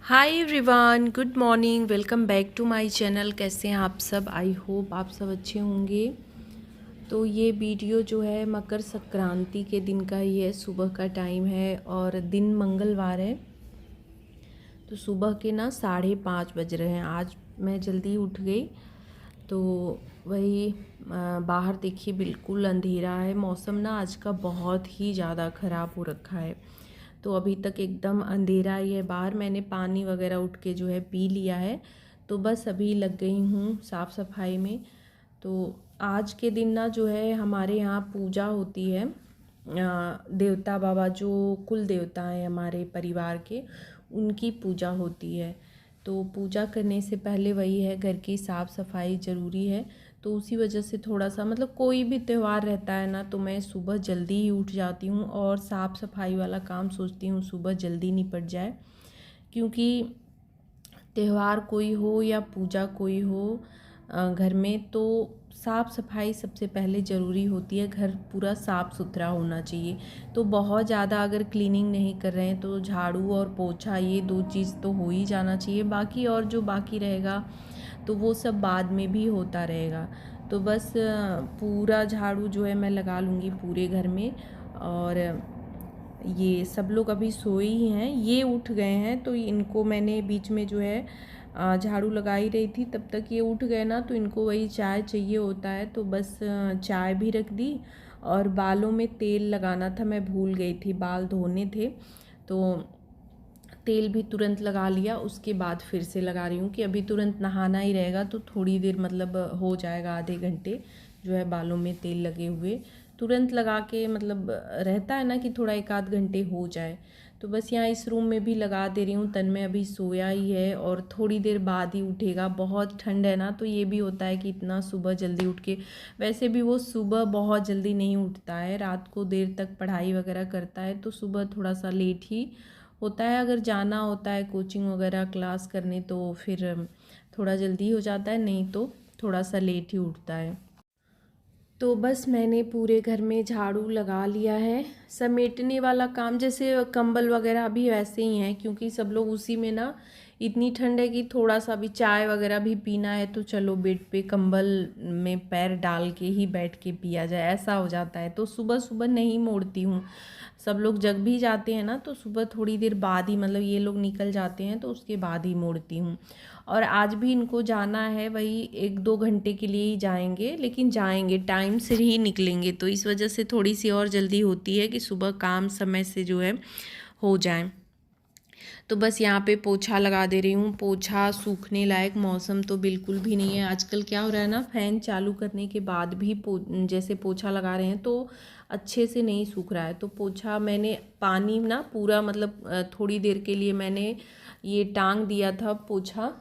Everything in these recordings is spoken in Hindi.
Hi everyone, good morning. Welcome back to my channel. कैसे हैं आप सब? आई होप आप सब अच्छे होंगे। तो ये वीडियो जो है मकर संक्रांति के दिन का ही है। सुबह का टाइम है और दिन मंगलवार है। तो सुबह के ना 5:30 बज रहे हैं। आज मैं जल्दी उठ गई। तो वही बाहर देखिए बिल्कुल अंधेरा है। मौसम ना आज का बहुत ही ज़्यादा ख़राब हो रखा है। तो अभी तक एकदम अंधेरा ही है बाहर। मैंने पानी वगैरह उठ के जो है पी लिया है। तो बस अभी लग गई हूँ साफ़ सफाई में। तो आज के दिन ना जो है हमारे यहाँ पूजा होती है। देवता बाबा जो कुल देवता हैं हमारे परिवार के, उनकी पूजा होती है। तो पूजा करने से पहले वही है, घर की साफ़ सफाई ज़रूरी है। तो उसी वजह से थोड़ा सा मतलब कोई भी त्यौहार रहता है ना, तो मैं सुबह जल्दी ही उठ जाती हूँ और साफ़ सफाई वाला काम सोचती हूँ सुबह जल्दी निपट जाए। क्योंकि त्यौहार कोई हो या पूजा कोई हो घर में, तो साफ़ सफाई सबसे पहले ज़रूरी होती है। घर पूरा साफ़ सुथरा होना चाहिए। तो बहुत ज़्यादा अगर क्लीनिंग नहीं कर रहे हैं तो झाड़ू और पोछा, ये दो चीज़ तो हो ही जाना चाहिए। बाकी और जो बाकी रहेगा तो वो सब बाद में भी होता रहेगा। तो बस पूरा झाड़ू जो है मैं लगा लूँगी पूरे घर में। और ये सब लोग अभी सोए ही हैं, ये उठ गए हैं। तो इनको मैंने बीच में जो है झाड़ू लगा ही रही थी, तब तक ये उठ गए ना, तो इनको वही चाय चाहिए होता है। तो बस चाय भी रख दी। और बालों में तेल लगाना था, मैं भूल गई थी, बाल धोने थे। तो तेल भी तुरंत लगा लिया। उसके बाद फिर से लगा रही हूँ कि अभी तुरंत नहाना ही रहेगा, तो थोड़ी देर मतलब हो जाएगा, आधे घंटे जो है बालों में तेल लगे हुए। तुरंत लगा के मतलब रहता है ना कि थोड़ा एक आध घंटे हो जाए। तो बस यहाँ इस रूम में भी लगा दे रही हूँ। तन में अभी सोया ही है और थोड़ी देर बाद ही उठेगा। बहुत ठंड है ना, तो ये भी होता है कि इतना सुबह जल्दी उठ के, वैसे भी वो सुबह बहुत जल्दी नहीं उठता है, रात को देर तक पढ़ाई वगैरह करता है। तो सुबह थोड़ा सा लेट ही होता है। अगर जाना होता है कोचिंग वगैरह क्लास करने तो फिर थोड़ा जल्दी हो जाता है, नहीं तो थोड़ा सा लेट ही उठता है। तो बस मैंने पूरे घर में झाड़ू लगा लिया है। समेटने वाला काम, जैसे कंबल वगैरह भी वैसे ही हैं, क्योंकि सब लोग उसी में ना, इतनी ठंड है कि थोड़ा सा भी चाय वगैरह भी पीना है तो चलो बेड पे कंबल में पैर डाल के ही बैठ के पिया जाए, ऐसा हो जाता है। तो सुबह सुबह नहीं मोड़ती हूँ। सब लोग जग भी जाते हैं ना, तो सुबह थोड़ी देर बाद ही, मतलब ये लोग निकल जाते हैं तो उसके बाद ही मोड़ती हूँ। और आज भी इनको जाना है, वही 1-2 घंटे के लिए ही जाएंगे, लेकिन जाएंगे टाइम से ही निकलेंगे। तो इस वजह से थोड़ी सी और जल्दी होती है कि सुबह काम समय से जो है हो जाए। तो बस यहाँ पे पोछा लगा दे रही हूँ। पोछा सूखने लायक मौसम तो बिल्कुल भी नहीं है। आजकल क्या हो रहा है ना, फ़ैन चालू करने के बाद भी जैसे पोछा लगा रहे हैं तो अच्छे से नहीं सूख रहा है। तो पोछा मैंने पानी ना पूरा, मतलब थोड़ी देर के लिए मैंने ये टांग दिया था पोछा,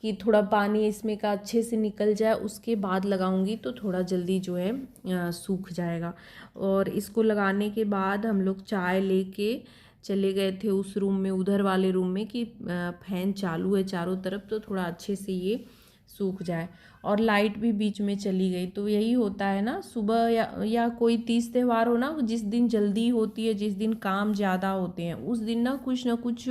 कि थोड़ा पानी इसमें का अच्छे से निकल जाए, उसके बाद लगाऊंगी तो थोड़ा जल्दी जो है सूख जाएगा। और इसको लगाने के बाद हम लोग चाय लेके चले गए थे उस रूम में, उधर वाले रूम में, कि फैन चालू है चारों तरफ तो थोड़ा अच्छे से ये सूख जाए। और लाइट भी बीच में चली गई। तो यही होता है ना, सुबह या कोई तीज त्यौहार हो ना, जिस दिन जल्दी होती है, जिस दिन काम ज़्यादा होते हैं, उस दिन ना कुछ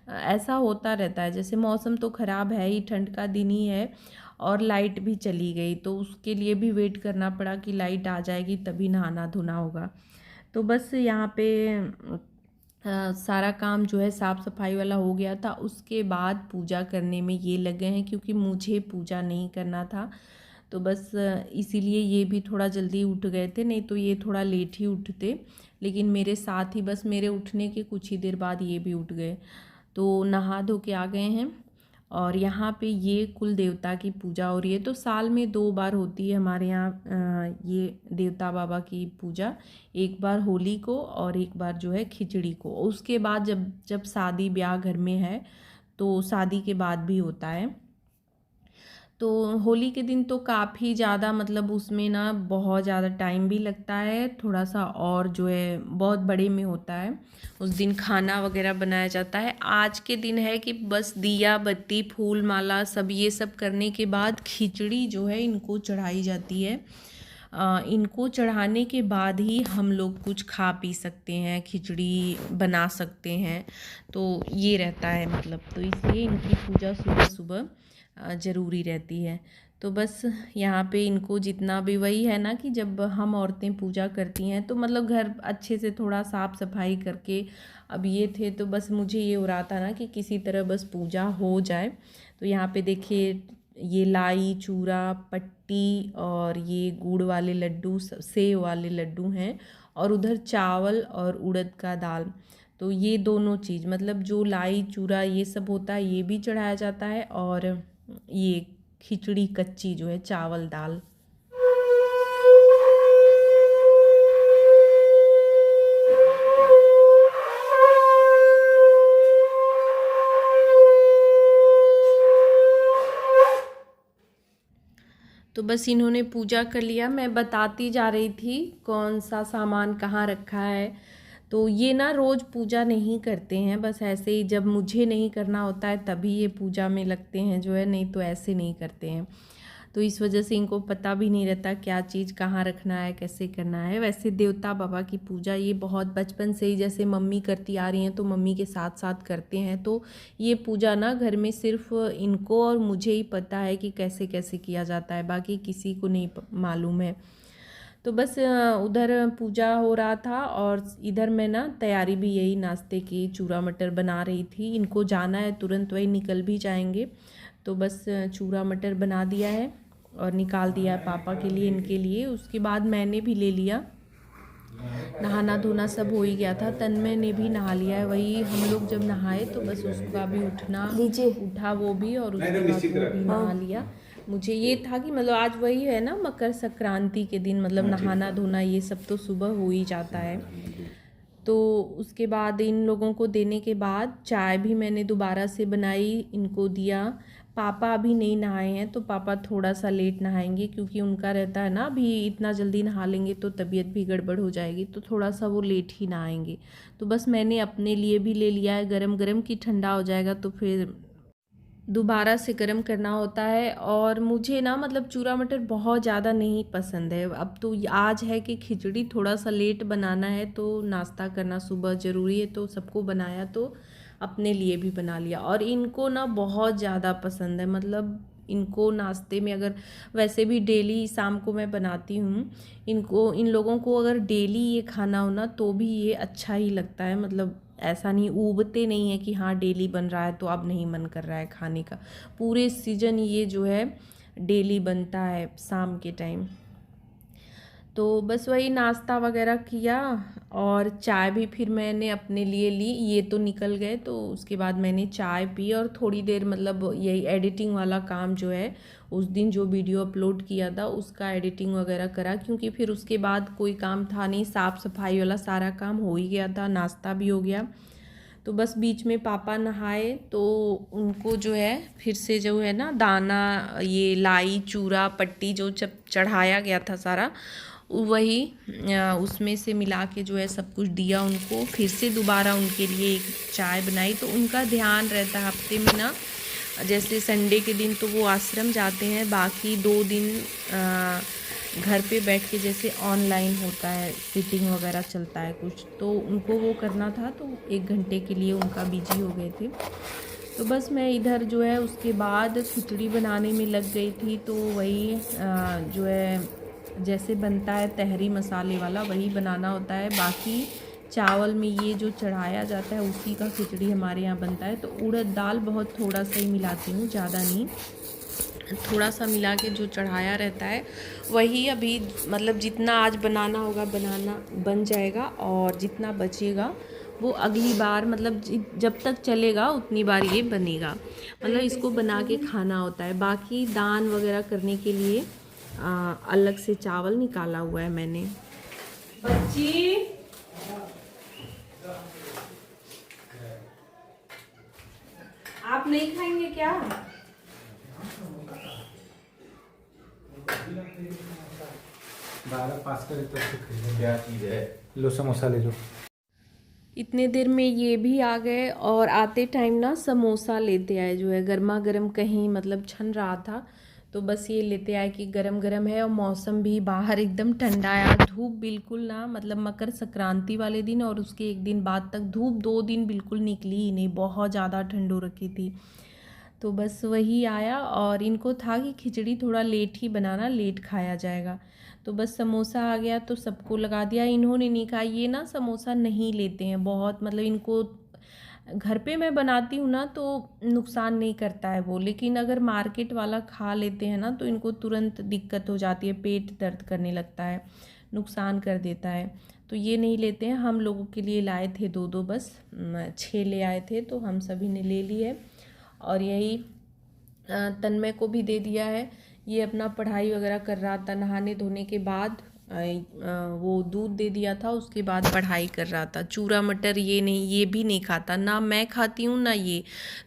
ऐसा होता रहता है। जैसे मौसम तो ख़राब है ही, ठंड का दिन ही है, और लाइट भी चली गई, तो उसके लिए भी वेट करना पड़ा कि लाइट आ जाएगी तभी नहाना धोना होगा। तो बस यहाँ पे सारा काम जो है साफ़ सफाई वाला हो गया था। उसके बाद पूजा करने में ये लगे हैं, क्योंकि मुझे पूजा नहीं करना था। तो बस इसीलिए ये भी थोड़ा जल्दी उठ गए थे, नहीं तो ये थोड़ा लेट ही उठते। लेकिन मेरे साथ ही, बस मेरे उठने के कुछ ही देर बाद ये भी उठ गए। तो नहा धो के आ गए हैं। और यहाँ पे ये कुल देवता की पूजा हो रही है। तो साल में 2 बार होती है हमारे यहाँ ये देवता बाबा की पूजा। एक बार होली को और एक बार जो है खिचड़ी को। उसके बाद जब जब शादी ब्याह घर में है तो शादी के बाद भी होता है। तो होली के दिन तो काफ़ी ज़्यादा, मतलब उसमें ना बहुत ज़्यादा टाइम भी लगता है थोड़ा सा, और जो है बहुत बड़े में होता है। उस दिन खाना वगैरह बनाया जाता है। आज के दिन है कि बस दिया बत्ती फूल माला सब ये सब करने के बाद खिचड़ी जो है इनको चढ़ाई जाती है। इनको चढ़ाने के बाद ही हम लोग कुछ खा पी सकते हैं, खिचड़ी बना सकते हैं। तो ये रहता है मतलब, तो इसलिए इनकी पूजा सुबह सुबह ज़रूरी रहती है। तो बस यहाँ पे इनको जितना भी, वही है ना कि जब हम औरतें पूजा करती हैं तो मतलब घर अच्छे से थोड़ा साफ़ सफाई करके, अब ये थे तो बस मुझे ये हो रहा था ना कि किसी तरह बस पूजा हो जाए। तो यहाँ पे देखिए ये लाई, चूरा, पट्टी और ये गुड़ वाले लड्डू, सेव वाले लड्डू हैं, और उधर चावल और उड़द का दाल। तो ये दोनों चीज़ मतलब जो लाई चूरा ये सब होता है ये भी चढ़ाया जाता है, और ये खिचड़ी कच्ची जो है चावल दाल। तो बस इन्होंने पूजा कर लिया। मैं बताती जा रही थी कौन सा सामान कहाँ रखा है। तो ये ना रोज़ पूजा नहीं करते हैं, बस ऐसे ही जब मुझे नहीं करना होता है तभी ये पूजा में लगते हैं जो है, नहीं तो ऐसे नहीं करते हैं। तो इस वजह से इनको पता भी नहीं रहता क्या चीज़ कहाँ रखना है, कैसे करना है। वैसे देवता बाबा की पूजा ये बहुत बचपन से ही जैसे मम्मी करती आ रही हैं तो मम्मी के साथ साथ करते हैं। तो ये पूजा ना घर में सिर्फ इनको और मुझे ही पता है कि कैसे कैसे किया जाता है, बाकी किसी को नहीं मालूम है। तो बस उधर पूजा हो रहा था और इधर मैं ना तैयारी भी यही नाश्ते की चूरा मटर बना रही थी। इनको जाना है तुरंत, वही निकल भी जाएंगे। तो बस चूरा मटर बना दिया है और निकाल दिया है पापा के लिए, इनके लिए। उसके बाद मैंने भी ले लिया, नहाना धोना सब हो ही गया था। तन्मय ने भी नहा लिया है, वही हम लोग जब नहाए तो बस उसका भी उठा वो भी, और उसके बाद वो भी नहा लिया। मुझे ये था कि मतलब आज वही है ना मकर संक्रांति के दिन, मतलब नहाना धोना ये सब तो सुबह हो ही जाता है। तो उसके बाद इन लोगों को देने के बाद चाय भी मैंने दोबारा से बनाई, इनको दिया। पापा अभी नहीं नहाए हैं तो पापा थोड़ा सा लेट नहाएंगे, क्योंकि उनका रहता है ना अभी इतना जल्दी नहा लेंगे तो तबीयत भी गड़बड़ हो जाएगी, तो थोड़ा सा वो लेट ही नहाएंगे। तो बस मैंने अपने लिए भी ले लिया है गरम गरम, कि ठंडा हो जाएगा तो फिर दोबारा से गर्म करना होता है। और मुझे ना मतलब चूरा मटर बहुत ज़्यादा नहीं पसंद है। अब तो आज है कि खिचड़ी थोड़ा सा लेट बनाना है तो नाश्ता करना सुबह ज़रूरी है, तो सबको बनाया तो अपने लिए भी बना लिया। और इनको ना बहुत ज़्यादा पसंद है, मतलब इनको नाश्ते में, अगर वैसे भी डेली शाम को मैं बनाती हूँ, इनको इन लोगों को अगर डेली ये खाना हो ना तो भी ये अच्छा ही लगता है। मतलब ऐसा नहीं, ऊबते नहीं है कि हाँ डेली बन रहा है तो अब नहीं मन कर रहा है खाने का। पूरे सीजन ये जो है डेली बनता है शाम के टाइम। तो बस वही नाश्ता वगैरह किया और चाय भी फिर मैंने अपने लिए ली। ये तो निकल गए तो उसके बाद मैंने चाय पी और थोड़ी देर मतलब यही एडिटिंग वाला काम जो है, उस दिन जो वीडियो अपलोड किया था उसका एडिटिंग वगैरह करा, क्योंकि फिर उसके बाद कोई काम था नहीं, साफ़ सफाई वाला सारा काम हो ही गया था, नाश्ता भी हो गया। तो बस बीच में पापा नहाए तो उनको जो है फिर से जो है ना दाना, ये लाई चूरा पट्टी जो चढ़ाया गया था सारा, वही उसमें से मिला के जो है सब कुछ दिया उनको। फिर से दोबारा उनके लिए एक चाय बनाई। तो उनका ध्यान रहता है हफ्ते में ना, जैसे संडे के दिन तो वो आश्रम जाते हैं, बाकी 2 दिन घर पे बैठ के जैसे ऑनलाइन होता है, सिटिंग वगैरह चलता है कुछ, तो उनको वो करना था, तो 1 घंटे के लिए उनका बिजी हो गए थे। तो बस मैं इधर जो है उसके बाद खिचड़ी बनाने में लग गई थी। तो वही जो है जैसे बनता है तहरी मसाले वाला वही बनाना होता है, बाकी चावल में ये जो चढ़ाया जाता है उसी का खिचड़ी हमारे यहाँ बनता है। तो उड़द दाल बहुत थोड़ा सा ही मिलाती हूँ, ज़्यादा नहीं, थोड़ा सा मिला के जो चढ़ाया रहता है वही अभी मतलब जितना आज बनाना होगा बनाना बन जाएगा, और जितना बचेगा वो अगली बार मतलब जब तक चलेगा उतनी बार ये बनेगा, मतलब इसको बना के खाना होता है। बाकी दान वगैरह करने के लिए अलग से चावल निकाला हुआ है मैंने। बच्ची आप नहीं खाएंगे क्या? पास करे तो क्या चीज़ है, लो समोसा ले लो। इतने देर में ये भी आ गए और आते टाइम ना समोसा लेते आए, जो है गर्मा गर्म कहीं मतलब छन रहा था तो बस ये लेते आए कि गरम गरम है और मौसम भी बाहर एकदम ठंडा है। आज धूप बिल्कुल ना, मतलब मकर संक्रांति वाले दिन और उसके एक दिन बाद तक धूप 2 दिन बिल्कुल निकली ही नहीं, बहुत ज़्यादा ठंड हो रखी थी। तो बस वही आया और इनको था कि खिचड़ी थोड़ा लेट ही बनाना, लेट खाया जाएगा। तो बस समोसा आ गया तो सबको लगा दिया, इन्होंने नहीं खाया। ये ना समोसा नहीं लेते हैं बहुत, मतलब इनको घर पे मैं बनाती हूँ ना तो नुकसान नहीं करता है वो, लेकिन अगर मार्केट वाला खा लेते हैं ना तो इनको तुरंत दिक्कत हो जाती है, पेट दर्द करने लगता है, नुकसान कर देता है। तो ये नहीं लेते हैं। हम लोगों के लिए लाए थे 2-2, बस 6 ले आए थे तो हम सभी ने ले ली है। और यही तन्मय को भी दे दिया है। ये अपना पढ़ाई वगैरह कर रहा था, नहाने धोने के बाद वो दूध दे दिया था, उसके बाद पढ़ाई कर रहा था। चूरा मटर ये नहीं, ये भी नहीं खाता, ना मैं खाती हूँ ना ये।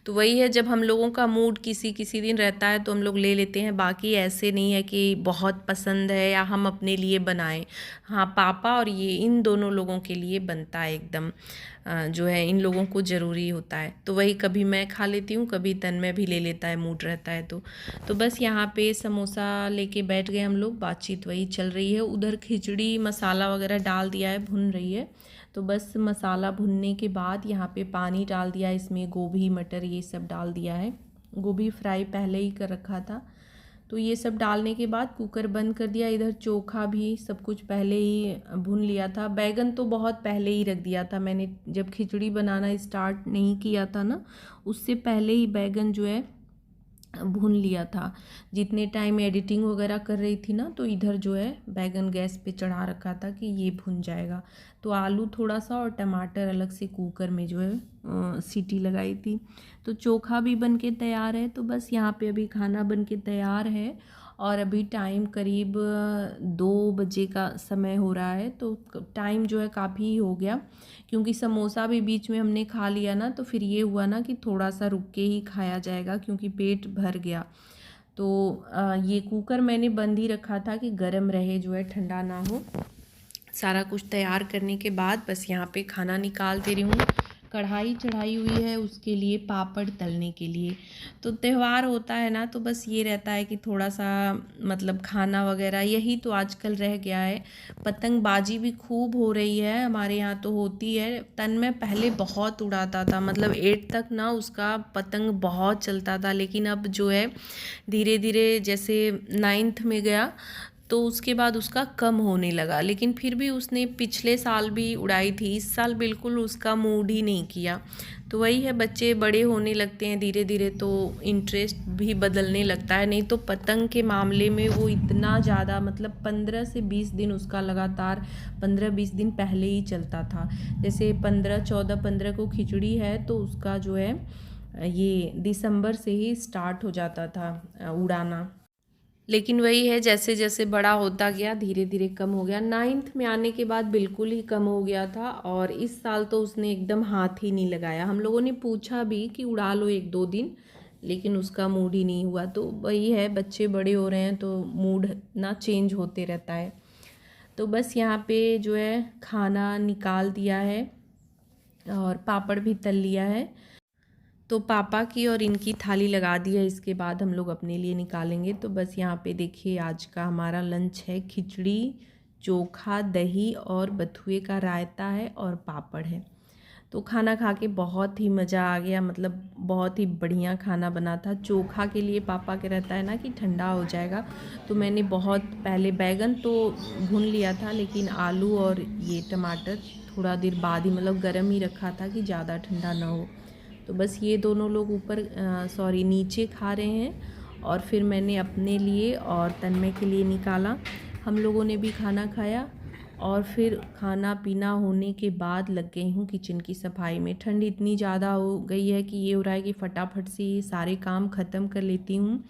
तो वही है, जब हम लोगों का मूड किसी किसी दिन रहता है तो हम लोग ले लेते हैं, बाकी ऐसे नहीं है कि बहुत पसंद है या हम अपने लिए बनाएं। हाँ, पापा और ये इन दोनों लोगों के लिए बनता है एकदम, जो है इन लोगों को ज़रूरी होता है। तो वही कभी मैं खा लेती हूँ, कभी तन्मय भी ले लेता है, मूड रहता है तो बस यहाँ पे समोसा लेके बैठ गए हम लोग, बातचीत वही चल रही है। उधर खिचड़ी मसाला वगैरह डाल दिया है, भुन रही है। तो बस मसाला भुनने के बाद यहाँ पे पानी डाल दिया, इसमें गोभी मटर ये सब डाल दिया है। गोभी फ्राई पहले ही कर रखा था। तो ये सब डालने के बाद कुकर बंद कर दिया। इधर चोखा भी सब कुछ पहले ही भून लिया था। बैगन तो बहुत पहले ही रख दिया था मैंने, जब खिचड़ी बनाना स्टार्ट नहीं किया था ना, उससे पहले ही बैगन जो है भून लिया था। जितने टाइम एडिटिंग वगैरह कर रही थी ना, तो इधर जो है बैगन गैस पे चढ़ा रखा था कि ये भुन जाएगा। तो आलू थोड़ा सा और टमाटर अलग से कुकर में जो है सीटी लगाई थी। तो चोखा भी बन के तैयार है। तो बस यहाँ पे अभी खाना बन के तैयार है और अभी टाइम करीब 2 बजे का समय हो रहा है। तो टाइम जो है काफ़ी हो गया, क्योंकि समोसा भी बीच में हमने खा लिया ना, तो फिर ये हुआ ना कि थोड़ा सा रुक के ही खाया जाएगा क्योंकि पेट भर गया। तो ये कुकर मैंने बंद ही रखा था कि गर्म रहे, जो है ठंडा ना हो। सारा कुछ तैयार करने के बाद बस यहाँ पे खाना निकाल दे रही हूँ। कढ़ाई चढ़ाई हुई है उसके लिए, पापड़ तलने के लिए। तो त्यौहार होता है ना, तो बस ये रहता है कि थोड़ा सा मतलब खाना वगैरह, यही तो आजकल रह गया है। पतंगबाजी भी खूब हो रही है, हमारे यहाँ तो होती है। तन्मय पहले बहुत उड़ाता था, मतलब 8 तक ना उसका पतंग बहुत चलता था, लेकिन अब जो है धीरे धीरे जैसे 9th में गया तो उसके बाद उसका कम होने लगा। लेकिन फिर भी उसने पिछले साल भी उड़ाई थी, इस साल बिल्कुल उसका मूड ही नहीं किया। तो वही है, बच्चे बड़े होने लगते हैं धीरे धीरे तो इंटरेस्ट भी बदलने लगता है। नहीं तो पतंग के मामले में वो इतना ज़्यादा, मतलब 15 से 20 दिन उसका लगातार 15-20 दिन पहले ही चलता था। जैसे 15, 14, 15 को खिचड़ी है तो उसका जो है ये दिसंबर से ही स्टार्ट हो जाता था उड़ाना। लेकिन वही है, जैसे जैसे बड़ा होता गया धीरे धीरे कम हो गया। 9th में आने के बाद बिल्कुल ही कम हो गया था और इस साल तो उसने एकदम हाथ ही नहीं लगाया। हम लोगों ने पूछा भी कि उड़ा लो 1-2 दिन, लेकिन उसका मूड ही नहीं हुआ। तो वही है, बच्चे बड़े हो रहे हैं तो मूड ना चेंज होते रहता है। तो बस यहाँ पे जो है खाना निकाल दिया है और पापड़ भी तल लिया है। तो पापा की और इनकी थाली लगा दी है, इसके बाद हम लोग अपने लिए निकालेंगे। तो बस यहाँ पे देखिए आज का हमारा लंच है, खिचड़ी, चोखा, दही और बथुए का रायता है और पापड़ है। तो खाना खा के बहुत ही मज़ा आ गया, मतलब बहुत ही बढ़िया खाना बना था। चोखा के लिए पापा के रहता है ना कि ठंडा हो जाएगा, तो मैंने बहुत पहले बैगन तो भून लिया था, लेकिन आलू और ये टमाटर थोड़ा देर बाद ही, मतलब गर्म ही रखा था कि ज़्यादा ठंडा ना हो। तो बस ये दोनों लोग नीचे खा रहे हैं और फिर मैंने अपने लिए और तन्मय के लिए निकाला। हम लोगों ने भी खाना खाया और फिर खाना पीना होने के बाद लग गई हूँ किचन की सफाई में। ठंड इतनी ज़्यादा हो गई है कि ये हो रहा है कि फटाफट से ये सारे काम ख़त्म कर लेती हूँ।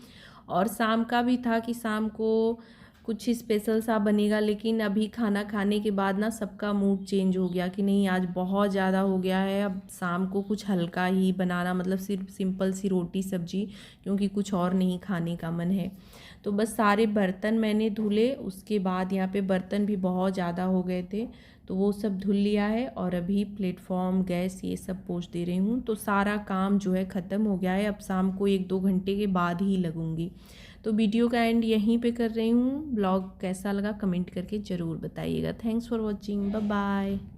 और शाम का भी था कि शाम को कुछ स्पेशल सा बनेगा, लेकिन अभी खाना खाने के बाद ना सबका मूड चेंज हो गया कि नहीं आज बहुत ज़्यादा हो गया है, अब शाम को कुछ हल्का ही बनाना, मतलब सिर्फ सिंपल सी रोटी सब्जी, क्योंकि कुछ और नहीं खाने का मन है। तो बस सारे बर्तन मैंने धुले, उसके बाद यहाँ पे बर्तन भी बहुत ज़्यादा हो गए थे तो वो सब धुल लिया है और अभी प्लेटफॉर्म गैस ये सब पोंछ दे रही हूँ। तो सारा काम जो है ख़त्म हो गया है, अब शाम को 1-2 घंटे के बाद ही लगूँगी। तो वीडियो का एंड यहीं पे कर रही हूँ। ब्लॉग कैसा लगा कमेंट करके ज़रूर बताइएगा। Thanks for watching, bye bye.